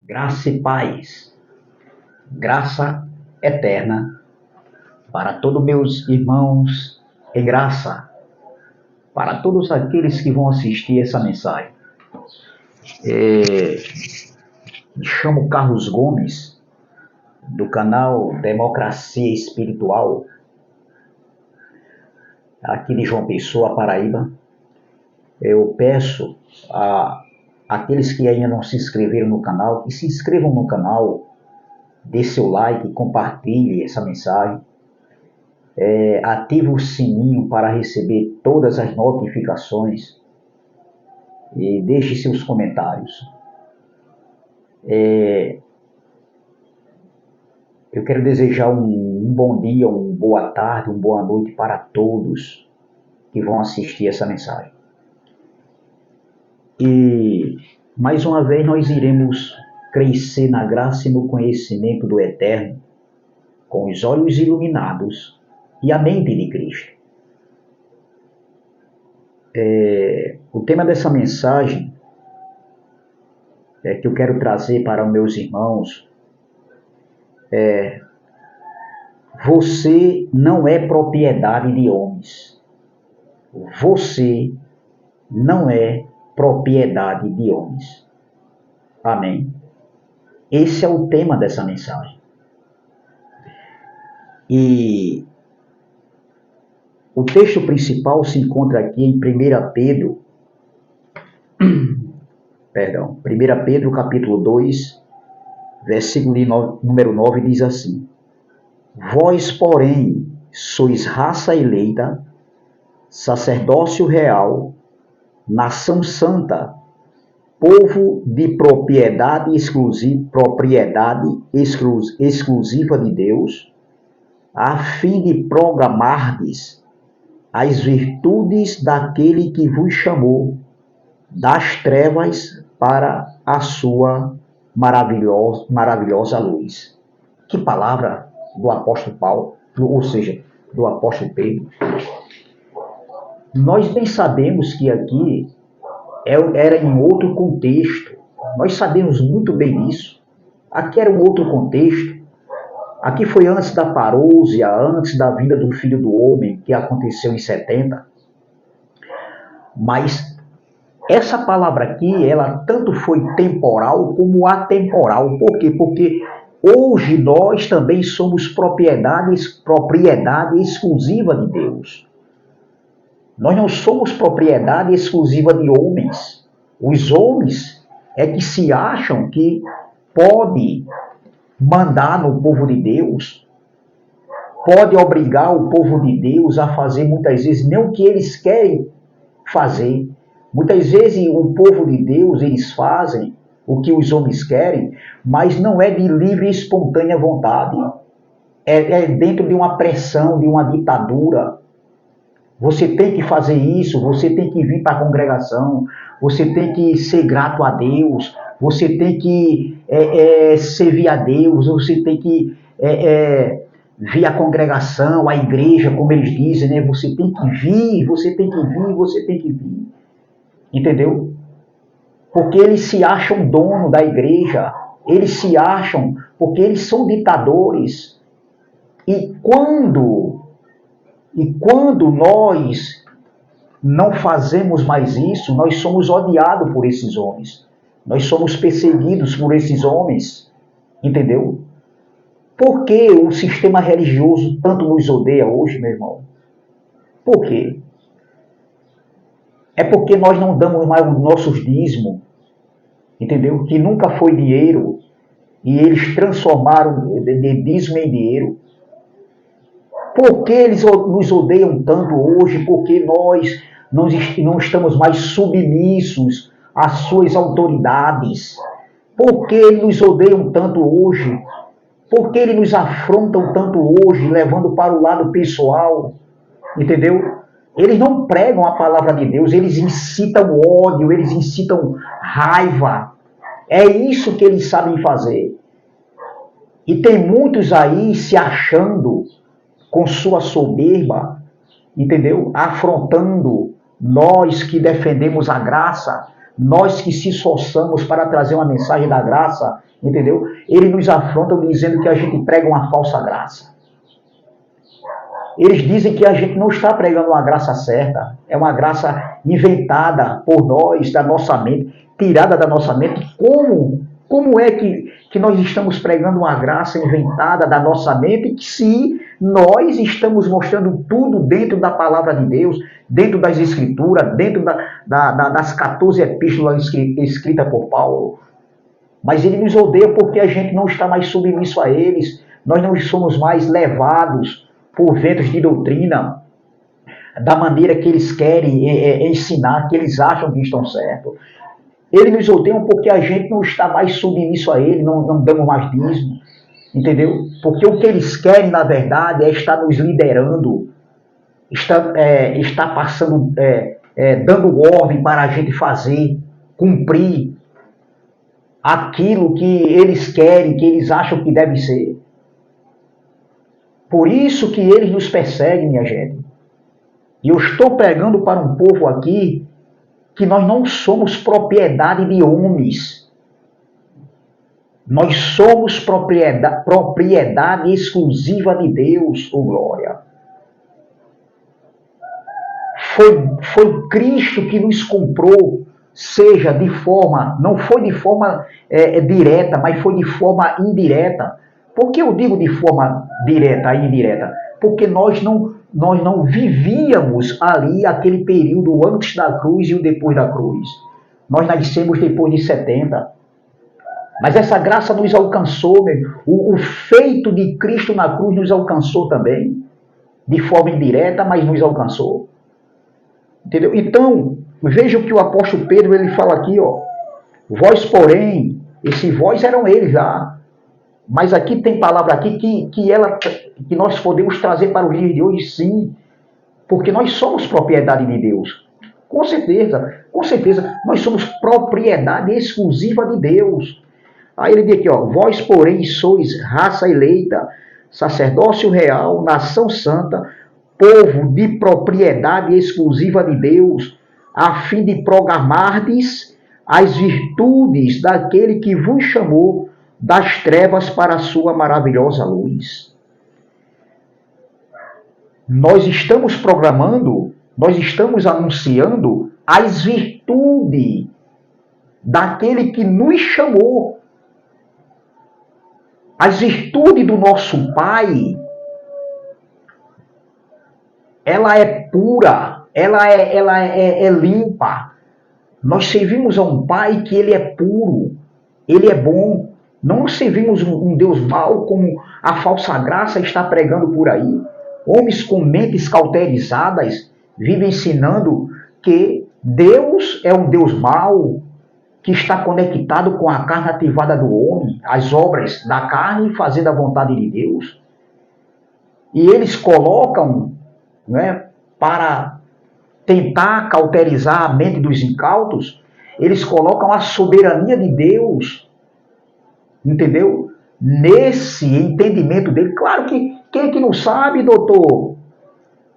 Graça e paz, graça eterna para todos meus irmãos e graça para todos aqueles que vão assistir essa mensagem. Me chamo Carlos Gomes, do canal Democracia Espiritual, aqui de João Pessoa, Paraíba. Eu peço a aqueles que ainda não se inscreveram no canal, que se inscrevam no canal, dê seu like, compartilhe essa mensagem, ative o sininho para receber todas as notificações e deixe seus comentários. Eu quero desejar um bom dia, uma boa tarde, uma boa noite para todos que vão assistir essa mensagem. E mais uma vez nós iremos crescer na graça e no conhecimento do Eterno, com os olhos iluminados e a mente de Cristo. O tema dessa mensagem que eu quero trazer para os meus irmãos é: você não é propriedade de homens. Você não é propriedade de homens. Amém. Esse é o tema dessa mensagem. E o texto principal se encontra aqui em 1 Pedro capítulo 2, versículo número 9, diz assim: Vós, porém, sois raça eleita, sacerdócio real, nação santa, povo de propriedade exclusiva de Deus, a fim de proclamardes as virtudes daquele que vos chamou das trevas para a sua maravilhosa luz. Que palavra do apóstolo Paulo, ou seja, do apóstolo Pedro. Nós bem sabemos que aqui era em outro contexto. Nós sabemos muito bem isso. Aqui era um outro contexto. Aqui foi antes da parousia, antes da vinda do Filho do Homem, que aconteceu em 70. Mas essa palavra aqui, ela tanto foi temporal como atemporal. Por quê? Porque hoje nós também somos propriedade exclusiva de Deus. Nós não somos propriedade exclusiva de homens. Os homens é que se acham que pode mandar no povo de Deus, pode obrigar o povo de Deus a fazer muitas vezes nem o que eles querem fazer. Muitas vezes o povo de Deus, eles fazem o que os homens querem, mas não é de livre e espontânea vontade. É dentro de uma pressão, de uma ditadura. Você tem que fazer isso, você tem que vir para a congregação, você tem que ser grato a Deus, você tem que servir a Deus, você tem que vir à congregação, à igreja, como eles dizem, né? Você tem que vir, você tem que vir, você tem que vir. Entendeu? Porque eles se acham dono da igreja, eles se acham, porque eles são ditadores. E quando nós não fazemos mais isso, nós somos odiados por esses homens. Nós somos perseguidos por esses homens. Entendeu? Por que o sistema religioso tanto nos odeia hoje, meu irmão? Por quê? É porque nós não damos mais os nossos dízimos. Entendeu? Que nunca foi dinheiro. E eles transformaram de dízimo em dinheiro. Por que eles nos odeiam tanto hoje? Porque nós não estamos mais submissos às suas autoridades. Por que eles nos odeiam tanto hoje? Por que eles nos afrontam tanto hoje, levando para o lado pessoal? Entendeu? Eles não pregam a palavra de Deus, eles incitam ódio, eles incitam raiva. É isso que eles sabem fazer. E tem muitos aí se achando com sua soberba, entendeu? Afrontando nós que defendemos a graça, nós que se esforçamos para trazer uma mensagem da graça, entendeu? Eles nos afrontam dizendo que a gente prega uma falsa graça. Eles dizem que a gente não está pregando uma graça certa, é uma graça inventada por nós, da nossa mente, tirada da nossa mente. Como é que nós estamos pregando uma graça inventada da nossa mente se nós estamos mostrando tudo dentro da palavra de Deus, dentro das Escrituras, dentro das 14 epístolas escritas por Paulo? Mas ele nos odeia porque a gente não está mais submisso a eles, nós não somos mais levados por ventos de doutrina, da maneira que eles querem ensinar, que eles acham que estão certos. Eles nos odeiam porque a gente não está mais submisso a ele, não damos mais dízimo, entendeu? Porque o que eles querem, na verdade, é estar nos liderando, está passando, dando ordem para a gente fazer, cumprir aquilo que eles querem, que eles acham que deve ser. Por isso que eles nos perseguem, minha gente. E eu estou pregando para um povo aqui que nós não somos propriedade de homens. Nós somos propriedade exclusiva de Deus, oh glória. Foi Cristo que nos comprou, seja de forma, não foi de forma direta, mas foi de forma indireta. Por que eu digo de forma direta e indireta? Porque nós não vivíamos ali aquele período antes da cruz e o depois da cruz. Nós nascemos depois de 70. Mas essa graça nos alcançou, o feito de Cristo na cruz nos alcançou também, de forma indireta, mas nos alcançou. Entendeu? Então, veja o que o apóstolo Pedro ele fala aqui, ó. Vós, porém, esse vós eram eles já. Mas aqui tem palavra aqui que nós podemos trazer para os dias de hoje, sim. Porque nós somos propriedade de Deus. Com certeza, nós somos propriedade exclusiva de Deus. Aí ele diz aqui, ó, vós, porém, sois raça eleita, sacerdócio real, nação santa, povo de propriedade exclusiva de Deus, a fim de proclamardes as virtudes daquele que vos chamou das trevas para a sua maravilhosa luz. Nós estamos programando, nós estamos anunciando as virtudes daquele que nos chamou. As virtudes do nosso Pai, ela é pura, ela é limpa. Nós servimos a um Pai que ele é puro, ele é bom. Não servimos um Deus mau como a falsa graça está pregando por aí. Homens com mentes cauterizadas vivem ensinando que Deus é um Deus mau, que está conectado com a carne ativada do homem, as obras da carne, fazendo a vontade de Deus. E eles colocam, né, para tentar cauterizar a mente dos incautos, eles colocam a soberania de Deus, entendeu? Nesse entendimento dele. Claro que quem que não sabe, doutor,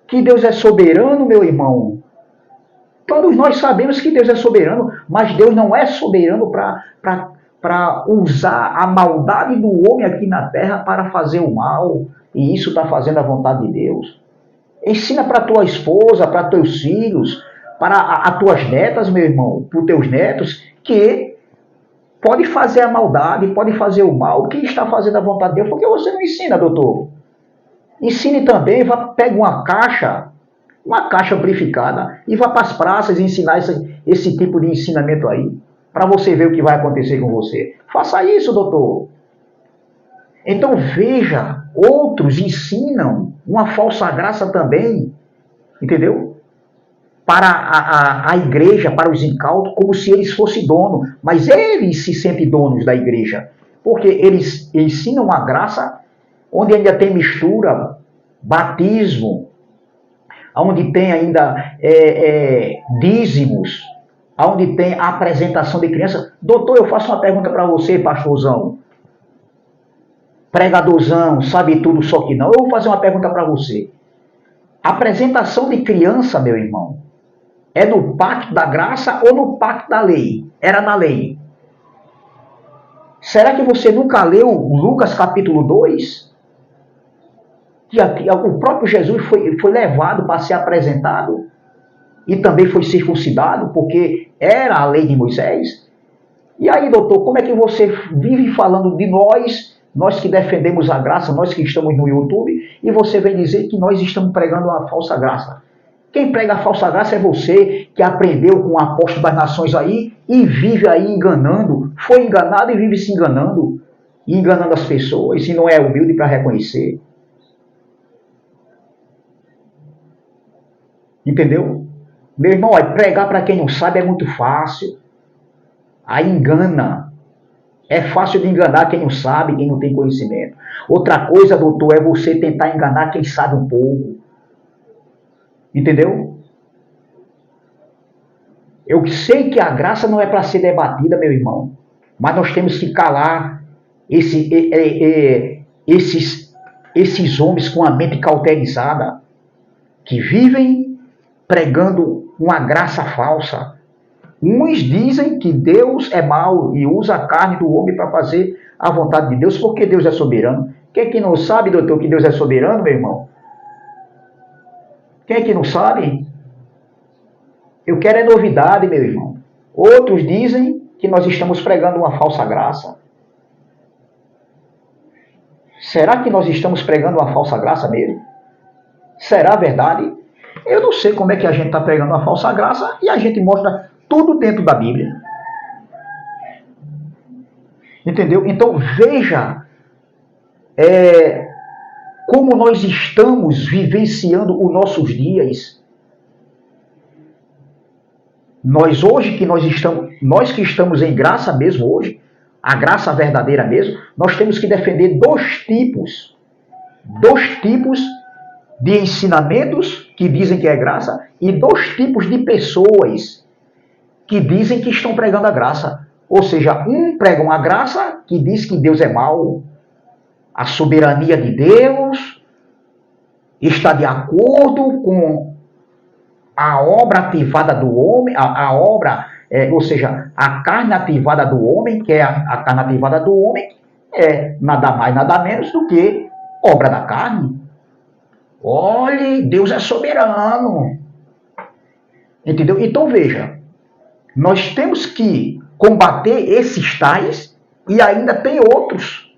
que Deus é soberano, meu irmão? Todos nós sabemos que Deus é soberano, mas Deus não é soberano para usar a maldade do homem aqui na terra para fazer o mal. E isso está fazendo a vontade de Deus. Ensina para tua esposa, para teus filhos, para as tuas netas, meu irmão, para os teus netos, que pode fazer a maldade, pode fazer o mal. Quem está fazendo a vontade de Deus? Por que você não ensina, doutor? Ensine também, pega uma caixa amplificada, e vá para as praças e ensinar esse tipo de ensinamento aí, para você ver o que vai acontecer com você. Faça isso, doutor. Então veja, outros ensinam uma falsa graça também, entendeu? Para a igreja, para os incautos, como se eles fossem donos, mas eles se sentem donos da igreja, porque eles ensinam uma graça onde ainda tem mistura, batismo, onde tem ainda dízimos, onde tem a apresentação de criança. Doutor, eu faço uma pergunta para você, pastorzão, pregadorzão, sabe tudo, só que não. Eu vou fazer uma pergunta para você. Apresentação de criança, meu irmão, É no pacto da graça ou no pacto da lei? Era na lei. Será que você nunca leu Lucas capítulo 2? Que o próprio Jesus foi levado para ser apresentado e também foi circuncidado, porque era a lei de Moisés. E aí, doutor, como é que você vive falando de nós que defendemos a graça, nós que estamos no YouTube, e você vem dizer que nós estamos pregando a falsa graça? Quem prega a falsa graça é você, que aprendeu com o apóstolo das nações aí e vive aí enganando, foi enganado e vive se enganando, e enganando as pessoas, e não é humilde para reconhecer. Entendeu? Meu irmão, pregar para quem não sabe é muito fácil. Aí engana. É fácil de enganar quem não sabe, quem não tem conhecimento. Outra coisa, doutor, é você tentar enganar quem sabe um pouco. Entendeu? Eu sei que a graça não é para ser debatida, meu irmão. Mas nós temos que calar esses homens com a mente cauterizada, que vivem pregando uma graça falsa. Uns dizem que Deus é mau e usa a carne do homem para fazer a vontade de Deus, porque Deus é soberano. Quem é que não sabe, doutor, que Deus é soberano, meu irmão? Quem é que não sabe? Eu quero é novidade, meu irmão. Outros dizem que nós estamos pregando uma falsa graça. Será que nós estamos pregando uma falsa graça mesmo? Será verdade? Eu não sei como é que a gente está pregando uma falsa graça e a gente mostra tudo dentro da Bíblia. Entendeu? Então veja como nós estamos vivenciando os nossos dias. Nós que estamos em graça mesmo hoje, a graça verdadeira mesmo, nós temos que defender dois tipos de ensinamentos que dizem que é graça e dois tipos de pessoas que dizem que estão pregando a graça. Ou seja, um prega uma graça que diz que Deus é mau, a soberania de Deus está de acordo com a obra ativada do homem, ou seja, a carne ativada do homem, que é a carne ativada do homem, é nada mais, nada menos do que obra da carne. Olhe, Deus é soberano. Entendeu? Então veja, nós temos que combater esses tais e ainda tem outros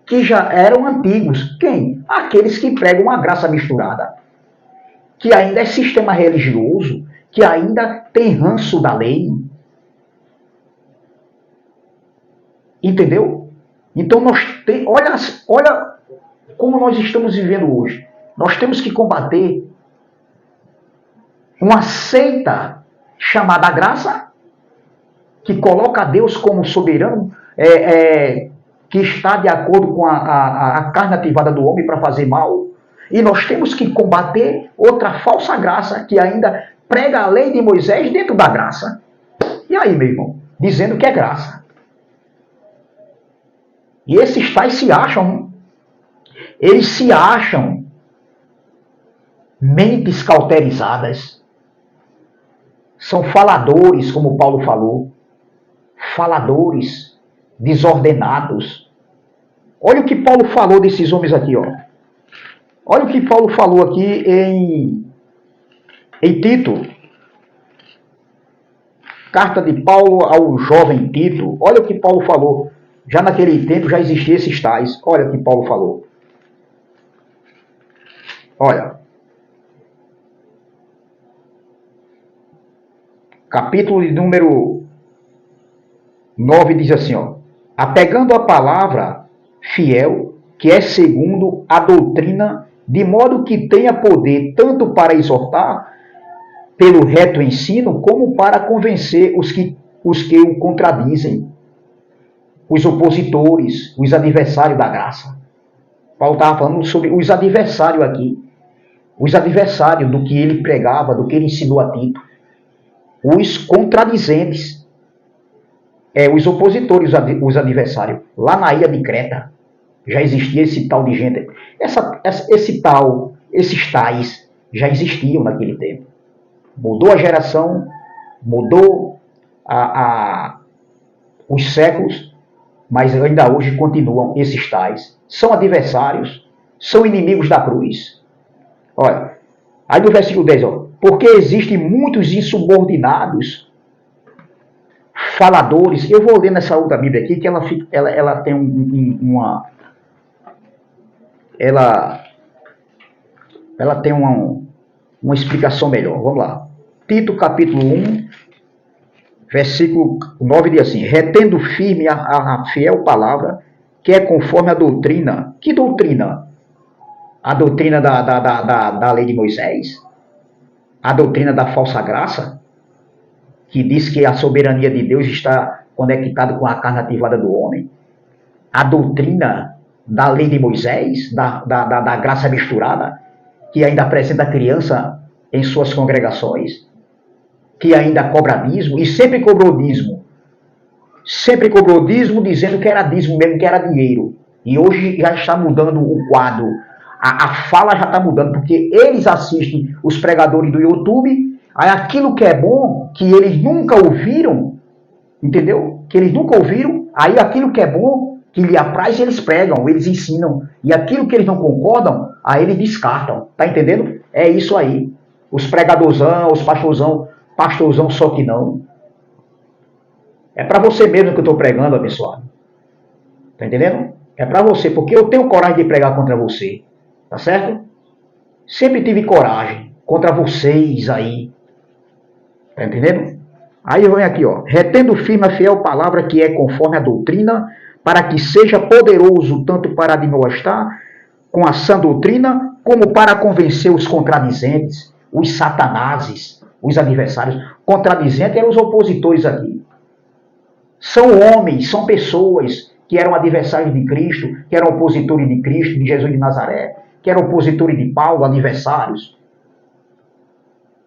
que já eram antigos. Quem? Aqueles que pregam uma graça misturada, que ainda é sistema religioso, que ainda tem ranço da lei. Entendeu? Então olha como nós estamos vivendo hoje. Nós temos que combater uma seita chamada graça, que coloca Deus como soberano, que está de acordo com a carne ativada do homem para fazer mal. E nós temos que combater outra falsa graça, que ainda prega a lei de Moisés dentro da graça. E aí, meu irmão? Dizendo que é graça. E esses tais se acham, eles se acham mentes cauterizadas. São faladores, como Paulo falou. Faladores, desordenados. Olha o que Paulo falou desses homens aqui, ó. Olha o que Paulo falou aqui em Tito. Carta de Paulo ao jovem Tito. Olha o que Paulo falou. Já naquele tempo já existiam esses tais. Olha o que Paulo falou. Olha. Capítulo de número 9 diz assim, ó. Apegando a palavra fiel, que é segundo a doutrina, de modo que tenha poder tanto para exortar pelo reto ensino, como para convencer os que o contradizem, os opositores, os adversários da graça. Paulo estava falando sobre os adversários aqui, os adversários do que ele pregava, do que ele ensinou a Tito, os contradizentes, os opositores, os adversários. Lá na ilha de Creta já existia esse tal de gente, esses tais já existiam naquele tempo. Mudou a geração, mudou os séculos, mas ainda hoje continuam esses tais. São adversários, são inimigos da cruz. Olha, aí no versículo 10, ó, porque existem muitos insubordinados, faladores. Eu vou ler nessa outra Bíblia aqui, que ela tem ela tem uma explicação melhor. Vamos lá. Tito, capítulo 1, versículo 9 diz assim: retendo firme a fiel palavra, que é conforme a doutrina. Que doutrina? A doutrina da lei de Moisés? A doutrina da falsa graça? Que diz que a soberania de Deus está conectada com a carne ativada do homem? A doutrina da lei de Moisés, da graça misturada, que ainda apresenta a criança em suas congregações, que ainda cobra dízimo, e sempre cobrou dízimo. Sempre cobrou dízimo, dizendo que era dízimo mesmo, que era dinheiro. E hoje já está mudando o quadro. A fala já está mudando, porque eles assistem os pregadores do YouTube, aí aquilo que é bom, que eles nunca ouviram, entendeu? Que eles nunca ouviram, aí aquilo que é bom, que lhe apraz, eles pregam, eles ensinam. E aquilo que eles não concordam, aí eles descartam. Tá entendendo? É isso aí. Os pregadorzão, os pastorzão só que não. É para você mesmo que eu estou pregando, abençoado. Tá entendendo? É para você, porque eu tenho coragem de pregar contra você. Tá certo? Sempre tive coragem contra vocês aí. Tá entendendo? Aí vem aqui, ó. Retendo firme a fiel palavra que é conforme a doutrina, para que seja poderoso tanto para admoestar com a sã doutrina, como para convencer os contradizentes, os satanases, os adversários. Contradizentes eram os opositores aqui. São homens, são pessoas que eram adversários de Cristo, que eram opositores de Cristo, de Jesus de Nazaré, que eram opositores de Paulo, adversários.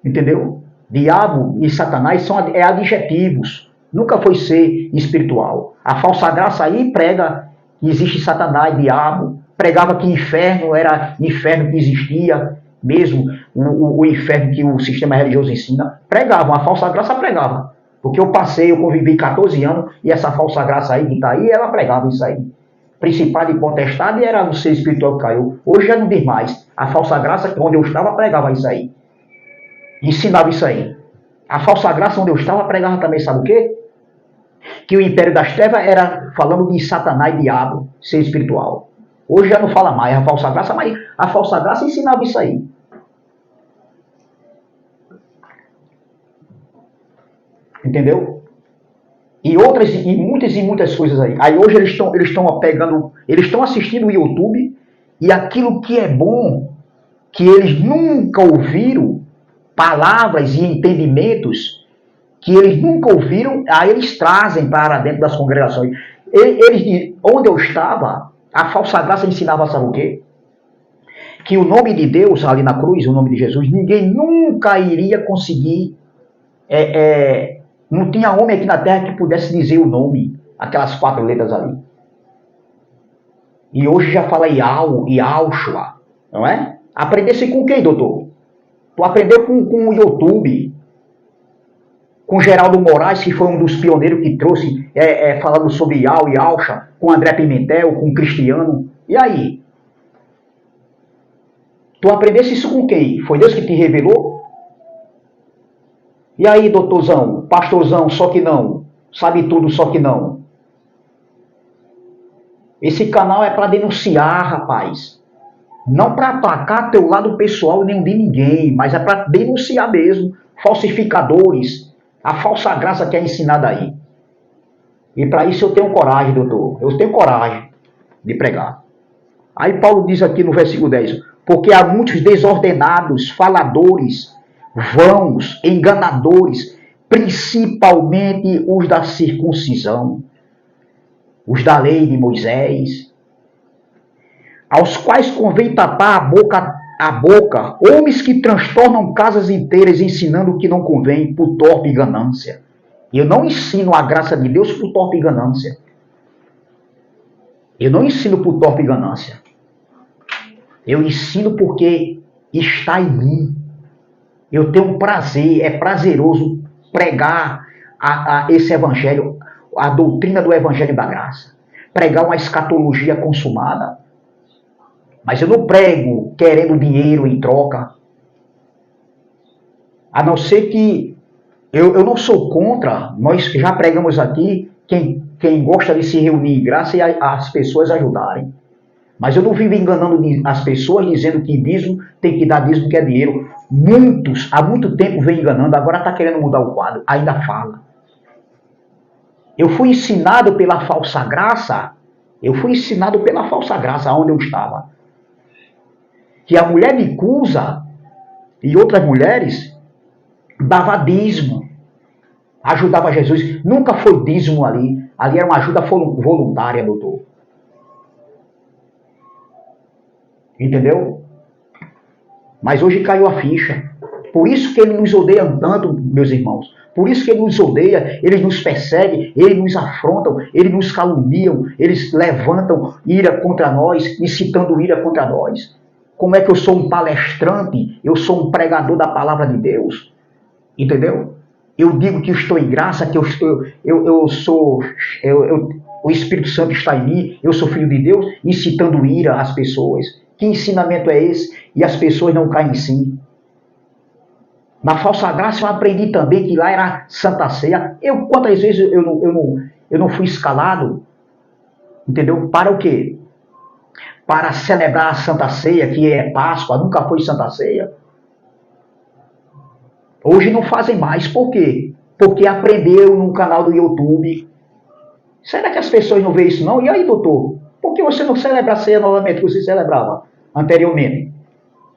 Entendeu? Diabo e Satanás são adjetivos. Nunca foi ser espiritual. A falsa graça aí prega que existe Satanás, diabo. Pregava que inferno era inferno que existia, mesmo o inferno que o sistema religioso ensina. Pregavam, a falsa graça pregava. Porque eu convivi 14 anos, e essa falsa graça aí que está aí, ela pregava isso aí. Principado e potestade era o ser espiritual que caiu. Hoje já não diz mais. A falsa graça, onde eu estava, pregava isso aí. Ensinava isso aí. A falsa graça, onde eu estava, pregava também, sabe o quê? Que o império das trevas era falando de Satanás e diabo, ser espiritual. Hoje já não fala mais a falsa graça, mas a falsa graça ensinava isso aí. Entendeu? E outras, e muitas coisas aí. Aí hoje eles estão pegando, eles estão assistindo o YouTube, e aquilo que é bom, que eles nunca ouviram, palavras e entendimentos que eles nunca ouviram, aí eles trazem para dentro das congregações. Onde eu estava, a falsa graça ensinava, sabe o quê? Que o nome de Deus ali na cruz, o nome de Jesus, ninguém nunca iria conseguir. Não tinha homem aqui na terra que pudesse dizer o nome, aquelas 4 letras ali. E hoje já fala Yahshua, não é? Aprendesse com quem, doutor? Tu aprendeu com o YouTube, com Geraldo Moraes, que foi um dos pioneiros que trouxe, falando sobre Yahshua, com André Pimentel, com Cristiano. E aí? Tu aprendesse isso com quem? Foi Deus que te revelou? E aí, doutorzão, pastorzão, só que não, sabe tudo, só que não. Esse canal é para denunciar, rapaz. Não para atacar teu lado pessoal nem de ninguém, mas é para denunciar mesmo. Falsificadores, a falsa graça que é ensinada aí. E para isso eu tenho coragem, doutor. Eu tenho coragem de pregar. Aí Paulo diz aqui no versículo 10, porque há muitos desordenados, faladores, vãos, enganadores, principalmente os da circuncisão, os da lei de Moisés, aos quais convém tapar a boca, homens que transtornam casas inteiras ensinando o que não convém por torpe ganância. Eu não ensino a graça de Deus por torpe ganância. Eu não ensino por torpe ganância. Eu ensino porque está em mim. Eu tenho um prazer, é prazeroso pregar esse evangelho, a doutrina do evangelho da graça. Pregar uma escatologia consumada. Mas eu não prego querendo dinheiro em troca. A não ser que eu não sou contra, nós já pregamos aqui, quem gosta de se reunir em graça e as pessoas ajudarem. Mas eu não vivo enganando as pessoas dizendo que dízimo tem que dar dízimo que é dinheiro. Muitos, há muito tempo vem enganando, agora está querendo mudar o quadro, ainda fala. Eu fui ensinado pela falsa graça, onde eu estava. Que a mulher de Cusa e outras mulheres dava dízimo, ajudava Jesus. Nunca foi dízimo ali. Ali era uma ajuda voluntária, doutor. Entendeu? Mas hoje caiu a ficha. Por isso que ele nos odeia tanto, meus irmãos. Por isso que ele nos odeia, ele nos persegue, ele nos afrontam, eles nos caluniam, eles levantam ira contra nós, incitando ira contra nós. Como é que eu sou um palestrante, eu sou um pregador da palavra de Deus? Entendeu? Eu digo que estou em graça, que o Espírito Santo está em mim, eu sou filho de Deus, incitando ira às pessoas. Que ensinamento é esse? E as pessoas não caem em si. Na falsa graça eu aprendi também que lá era Santa Ceia. Quantas vezes eu não fui escalado? Entendeu? Para o quê? Para celebrar a Santa Ceia, que é Páscoa, nunca foi Santa Ceia. Hoje não fazem mais. Por quê? Porque aprendeu no canal do YouTube. Será que as pessoas não veem isso não? E aí, doutor? Por que você não celebra a ceia novamente que você celebrava anteriormente?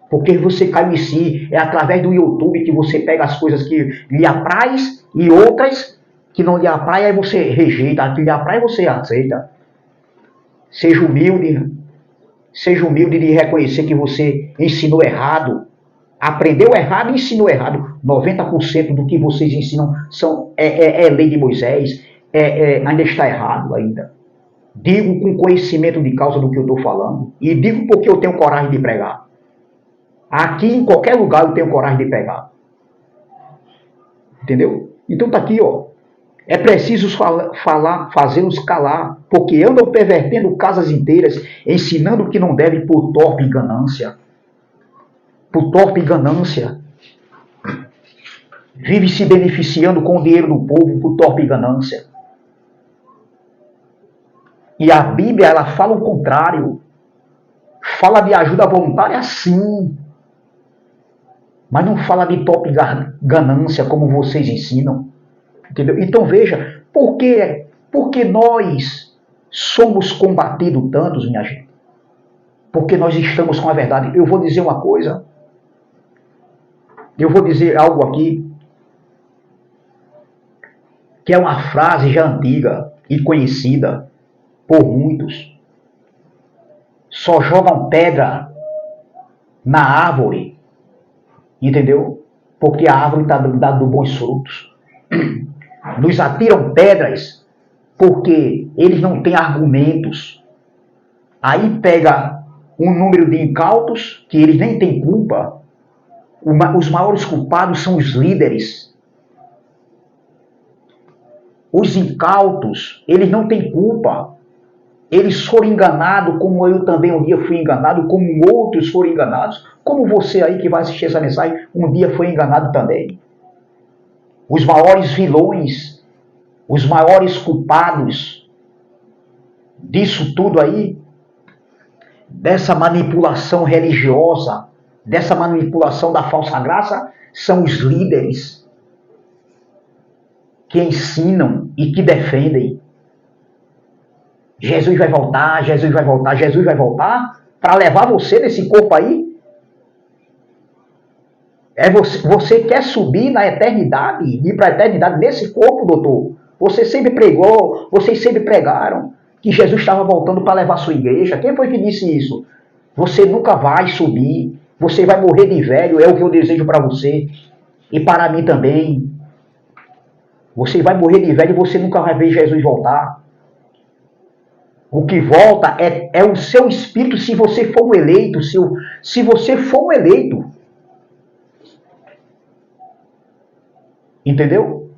Porque você caiu em si. É através do YouTube que você pega as coisas que lhe apraz e outras que não lhe apraz, aí você rejeita. A que lhe apraz, você aceita. Seja humilde. Seja humilde de reconhecer que você ensinou errado. Aprendeu errado e ensinou errado. 90% do que vocês ensinam é lei de Moisés. Ainda está errado ainda. Digo com conhecimento de causa do que eu estou falando. E digo porque eu tenho coragem de pregar. Aqui, em qualquer lugar, eu tenho coragem de pregar. Entendeu? Então tá aqui, ó. É preciso fazê-los calar, porque andam pervertendo casas inteiras, ensinando o que não deve por torpe e ganância. Por torpe e ganância. Vive se beneficiando com o dinheiro do povo por torpe e ganância. E a Bíblia, ela fala o contrário. Fala de ajuda voluntária, sim. Mas não fala de torpe ganância como vocês ensinam. Entendeu? Então veja, por que nós somos combatidos tantos, minha gente? Porque nós estamos com a verdade. Eu vou dizer uma coisa. Eu vou dizer algo aqui que é uma frase já antiga e conhecida por muitos. Só jogam pedra na árvore, entendeu? Porque a árvore está dando bons frutos. Nos atiram pedras porque eles não têm argumentos. Aí pega um número de incautos que eles nem têm culpa. Os maiores culpados são os líderes. Os incautos, eles não têm culpa. Eles foram enganados, como eu também um dia fui enganado, como outros foram enganados, como você aí que vai assistir essa mensagem, um dia foi enganado também. Os maiores vilões, os maiores culpados disso tudo aí, dessa manipulação religiosa, dessa manipulação da falsa graça, são os líderes que ensinam e que defendem. Jesus vai voltar, Jesus vai voltar, Jesus vai voltar para levar você nesse corpo aí. Você quer subir na eternidade, ir para a eternidade nesse corpo, doutor? Você sempre pregou, vocês sempre pregaram que Jesus estava voltando para levar a sua igreja. Quem foi que disse isso? Você nunca vai subir, você vai morrer de velho, é o que eu desejo para você e para mim também. Você vai morrer de velho e você nunca vai ver Jesus voltar. O que volta é o seu espírito se você for um eleito, se você for um eleito. Entendeu?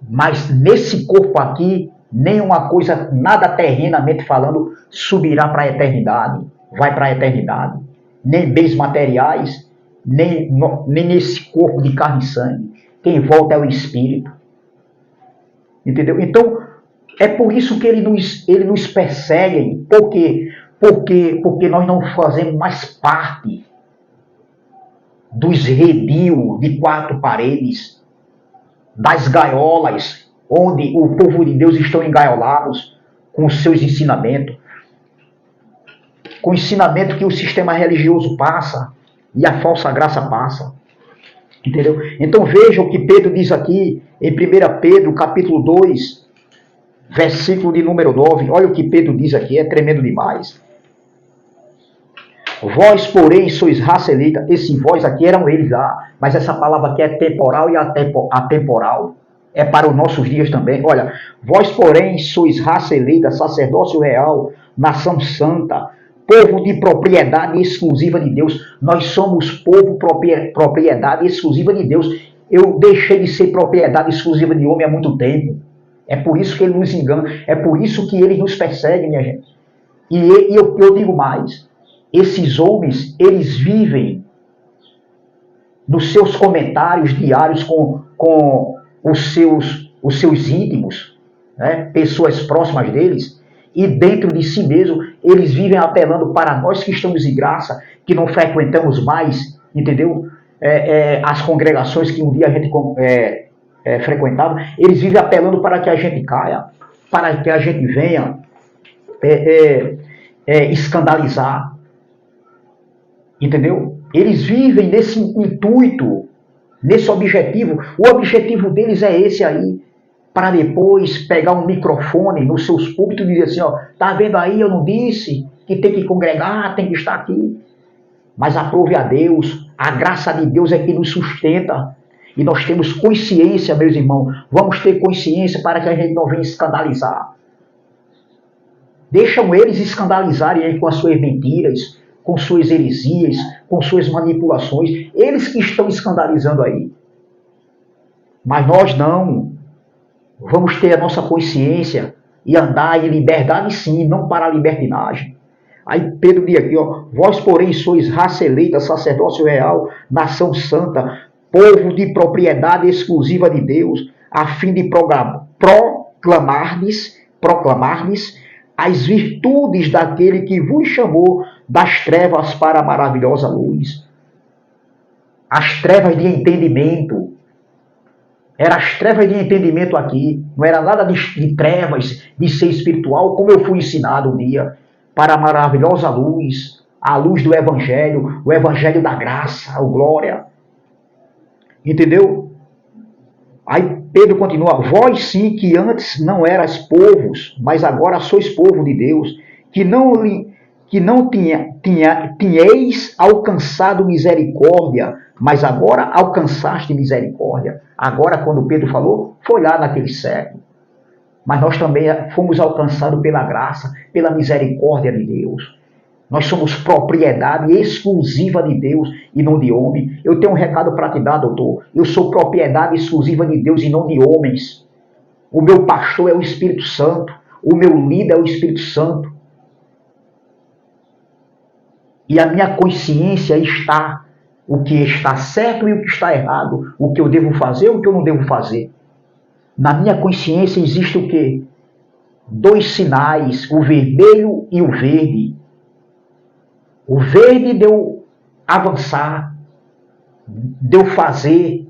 Mas nesse corpo aqui, nenhuma coisa, nada terrenamente falando, subirá para a eternidade, vai para a eternidade. Nem bens materiais, nem nesse corpo de carne e sangue. Quem volta é o Espírito. Entendeu? Então, é por isso que ele nos persegue, porque nós não fazemos mais parte dos redios de quatro paredes, das gaiolas, onde o povo de Deus estão engaiolados com os seus ensinamentos, com o ensinamento que o sistema religioso passa e a falsa graça passa. Entendeu? Então veja o que Pedro diz aqui em 1 Pedro, capítulo 2, versículo de número 9. Olha o que Pedro diz aqui, é tremendo demais. Vós, porém, sois raça eleita. Esse vós aqui eram eles lá, mas essa palavra aqui é temporal e atemporal. É para os nossos dias também. Olha, vós, porém, sois raça eleita, sacerdócio real, nação santa, povo de propriedade exclusiva de Deus. Nós somos povo propriedade exclusiva de Deus. Eu deixei de ser propriedade exclusiva de homem há muito tempo. É por isso que ele nos engana. É por isso que ele nos persegue, minha gente. E eu digo mais. Esses homens, eles vivem nos seus comentários diários com os seus íntimos, né? Pessoas próximas deles, e dentro de si mesmo, eles vivem apelando para nós que estamos em graça, que não frequentamos mais, entendeu? As congregações que um dia a gente frequentava, eles vivem apelando para que a gente caia, para que a gente venha escandalizar. Entendeu? Eles vivem nesse intuito, nesse objetivo. O objetivo deles é esse aí, para depois pegar um microfone nos seus púlpitos e dizer assim, ó, tá vendo aí, eu não disse que tem que congregar, tem que estar aqui. Mas aprove a Deus, a graça de Deus é que nos sustenta. E nós temos consciência, meus irmãos, vamos ter consciência para que a gente não venha escandalizar. Deixam eles escandalizarem aí com as suas mentiras, com suas heresias, com suas manipulações. Eles que estão escandalizando aí. Mas nós não. Vamos ter a nossa consciência e andar em liberdade sim, não para a libertinagem. Aí Pedro diz aqui, ó, vós porém sois raça eleita, sacerdócio real, nação santa, povo de propriedade exclusiva de Deus, a fim de proclamardes as virtudes daquele que vos chamou das trevas para a maravilhosa luz. As trevas de entendimento. Era as trevas de entendimento aqui. Não era nada de trevas, de ser espiritual, como eu fui ensinado um dia. Para a maravilhosa luz, a luz do Evangelho, o Evangelho da graça, a glória. Entendeu? Aí Pedro continua, vós sim que antes não eras povos, mas agora sois povo de Deus, que não tinhais alcançado misericórdia, mas agora alcançaste misericórdia. Agora, quando Pedro falou, foi lá naquele século. Mas nós também fomos alcançados pela graça, pela misericórdia de Deus. Nós somos propriedade exclusiva de Deus e não de homem. Eu tenho um recado para te dar, doutor. Eu sou propriedade exclusiva de Deus e não de homens. O meu pastor é o Espírito Santo. O meu líder é o Espírito Santo. E a minha consciência está o que está certo e o que está errado. O que eu devo fazer e o que eu não devo fazer. Na minha consciência existe o quê? 2 sinais, o vermelho e o verde. O verde deu avançar, deu fazer,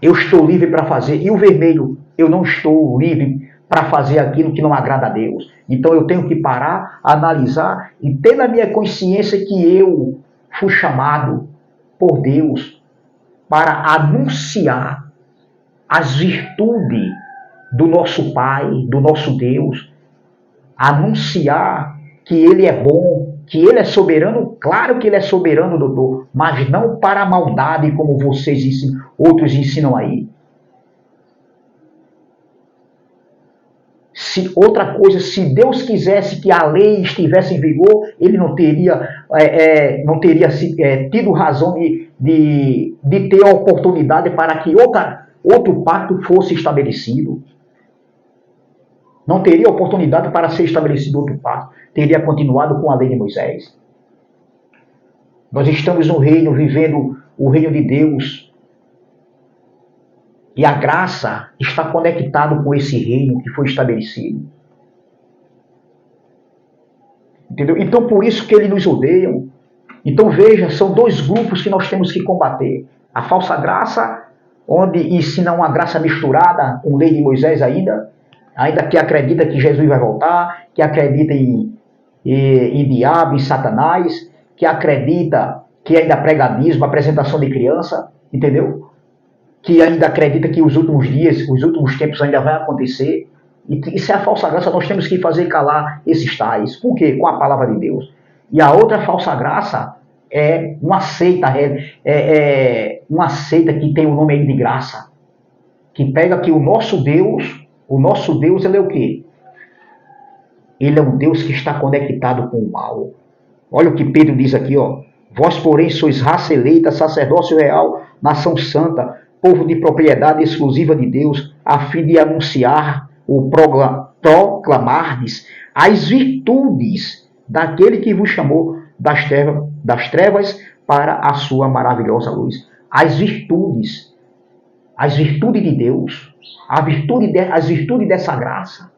eu estou livre para fazer. E o vermelho, eu não estou livre para fazer aquilo que não agrada a Deus. Então eu tenho que parar, analisar e ter na minha consciência que eu fui chamado por Deus para anunciar as virtudes do nosso Pai, do nosso Deus. Anunciar que Ele é bom, que Ele é soberano. Claro que Ele é soberano, doutor, mas não para a maldade como vocês ensinam, outros ensinam aí. Outra coisa, se Deus quisesse que a lei estivesse em vigor, Ele não teria tido razão de ter a oportunidade para que outro pacto fosse estabelecido. Não teria oportunidade para ser estabelecido outro pacto. Teria continuado com a lei de Moisés. Nós estamos no reino, vivendo o reino de Deus. E a graça está conectada com esse reino que foi estabelecido. Entendeu? Então, por isso que eles nos odeiam. Então, veja, são dois grupos que nós temos que combater. A falsa graça, onde ensina uma graça misturada com a lei de Moisés ainda que acredita que Jesus vai voltar, que acredita em diabo, em Satanás, que acredita que ainda preganismo, apresentação de criança, entendeu? Que ainda acredita que os últimos dias, os últimos tempos ainda vai acontecer. E isso é a falsa graça, nós temos que fazer calar esses tais. Com o quê? Com a palavra de Deus. E a outra falsa graça é uma seita, uma seita que tem o nome aí de graça. Que pega que o nosso Deus, ele é o quê? Ele é um Deus que está conectado com o mal. Olha o que Pedro diz aqui, ó. Vós, porém, sois raça eleita, sacerdócio real, nação santa, povo de propriedade exclusiva de Deus, a fim de anunciar ou proclamardes as virtudes daquele que vos chamou das trevas para a sua maravilhosa luz. As virtudes de Deus, as virtudes dessa graça.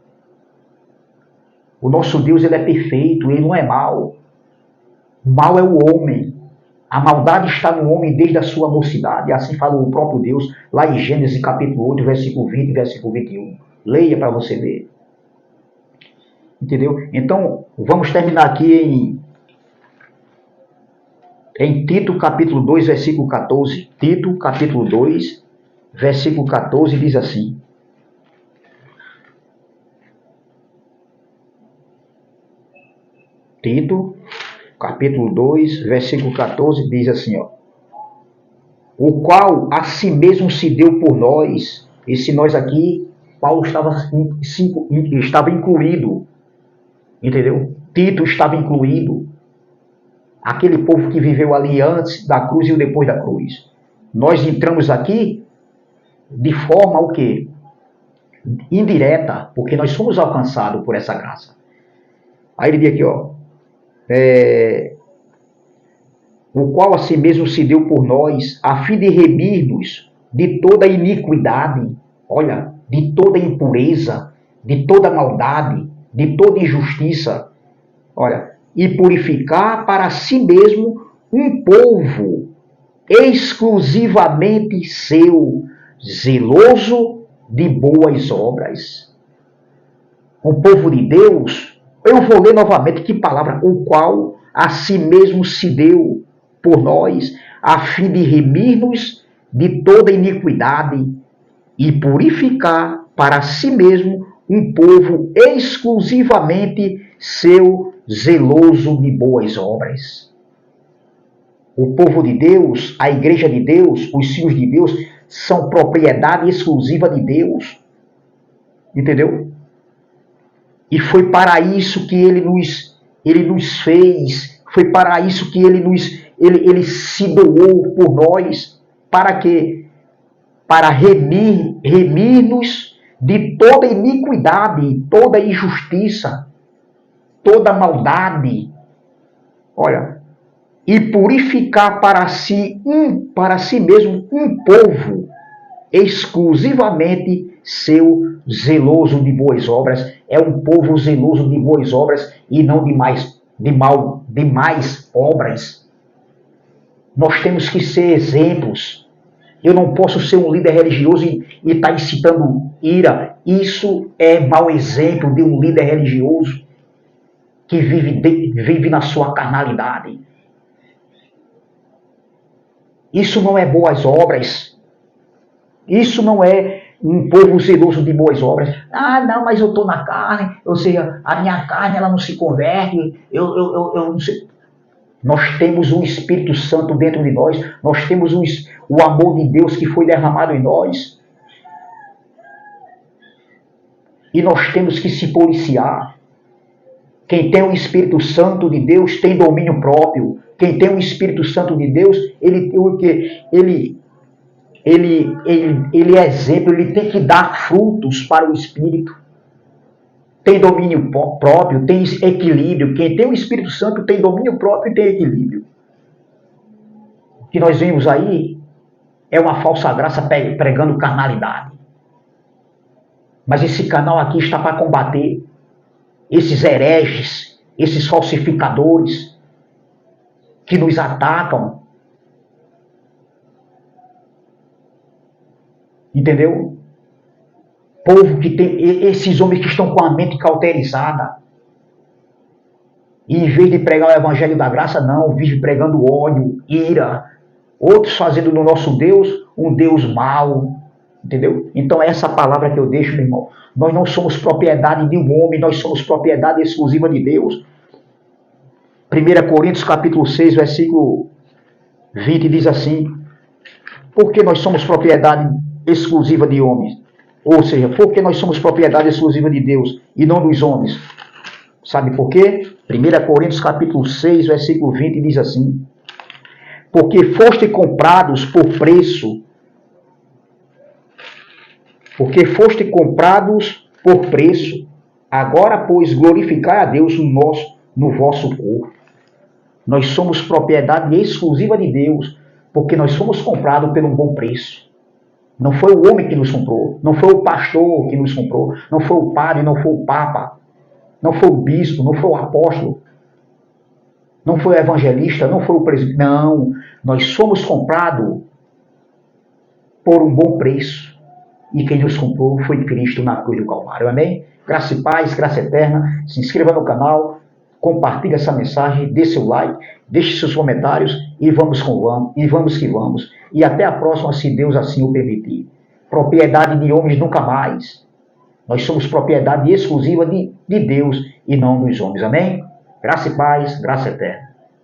O nosso Deus, ele é perfeito, ele não é mau. O mal é o homem. A maldade está no homem desde a sua mocidade. Assim fala o próprio Deus, lá em Gênesis capítulo 8, versículo 20 e versículo 21. Leia para você ver. Entendeu? Então, vamos terminar aqui em Tito capítulo 2, versículo 14. Tito capítulo 2, versículo 14 diz assim. Tito, capítulo 2, versículo 14, diz assim, ó. O qual a si mesmo se deu por nós. Esse nós aqui, Paulo estava incluído. Entendeu? Tito estava incluído. Aquele povo que viveu ali antes da cruz e depois da cruz. Nós entramos aqui de forma o quê? Indireta, porque nós somos alcançados por essa graça. Aí ele diz aqui, ó. O qual a si mesmo se deu por nós, a fim de remir-nos de toda iniquidade, olha, de toda impureza, de toda maldade, de toda injustiça, olha, e purificar para si mesmo um povo exclusivamente seu, zeloso de boas obras. O povo de Deus, eu vou ler novamente que palavra, o qual a si mesmo se deu por nós, a fim de remir-nos de toda iniquidade e purificar para si mesmo um povo exclusivamente seu, zeloso de boas obras. O povo de Deus, a igreja de Deus, os filhos de Deus, são propriedade exclusiva de Deus. Entendeu? E foi para isso que ele nos fez, foi para isso que ele se doou por nós. Para quê? Para remir-nos de toda iniquidade, toda injustiça, toda maldade. Olha, e purificar para si mesmo um povo exclusivamente seu, zeloso de boas obras. É um povo zeloso de boas obras e não de mais obras. Nós temos que ser exemplos. Eu não posso ser um líder religioso e estar incitando ira. Isso é mau exemplo de um líder religioso que vive na sua carnalidade. Isso não é boas obras. Isso não é um povo zeloso de boas obras. Ah, não, mas eu estou na carne, ou seja, a minha carne ela não se converte, eu não sei. Nós temos o Espírito Santo dentro de nós, nós temos o amor de Deus que foi derramado em nós. E nós temos que se policiar. Quem tem o Espírito Santo de Deus tem domínio próprio. Quem tem o Espírito Santo de Deus, ele é exemplo, ele tem que dar frutos para o Espírito. Tem domínio próprio, tem equilíbrio. Quem tem o Espírito Santo tem domínio próprio e tem equilíbrio. O que nós vimos aí é uma falsa graça pregando carnalidade. Mas esse canal aqui está para combater esses hereges, esses falsificadores que nos atacam. Entendeu? Povo que tem, esses homens que estão com a mente cauterizada. E em vez de pregar o evangelho da graça, não, vive pregando ódio, ira. Outros fazendo do nosso Deus um Deus mau. Entendeu? Então essa palavra que eu deixo, meu irmão. Nós não somos propriedade de um homem, nós somos propriedade exclusiva de Deus. 1 Coríntios capítulo 6, versículo 20 diz assim: porque nós somos propriedade exclusiva de homens. Ou seja, porque nós somos propriedade exclusiva de Deus e não dos homens. Sabe por quê? 1 Coríntios capítulo 6, versículo 20 diz assim: porque foste comprados por preço. Porque foste comprados por preço. Agora, pois, glorificai a Deus no vosso corpo. Nós somos propriedade exclusiva de Deus, porque nós somos comprados por um bom preço. Não foi o homem que nos comprou, não foi o pastor que nos comprou, não foi o padre, não foi o papa, não foi o bispo, não foi o apóstolo, não foi o evangelista, não foi o presidente. Não, nós somos comprados por um bom preço. E quem nos comprou foi Cristo na cruz do Calvário. Amém? Graça e paz, graça eterna. Se inscreva no canal, compartilhe essa mensagem, dê seu like, deixe seus comentários e vamos que vamos. E até a próxima, se Deus assim o permitir. Propriedade de homens nunca mais. Nós somos propriedade exclusiva de Deus e não dos homens. Amém? Graça e paz, graça eterna.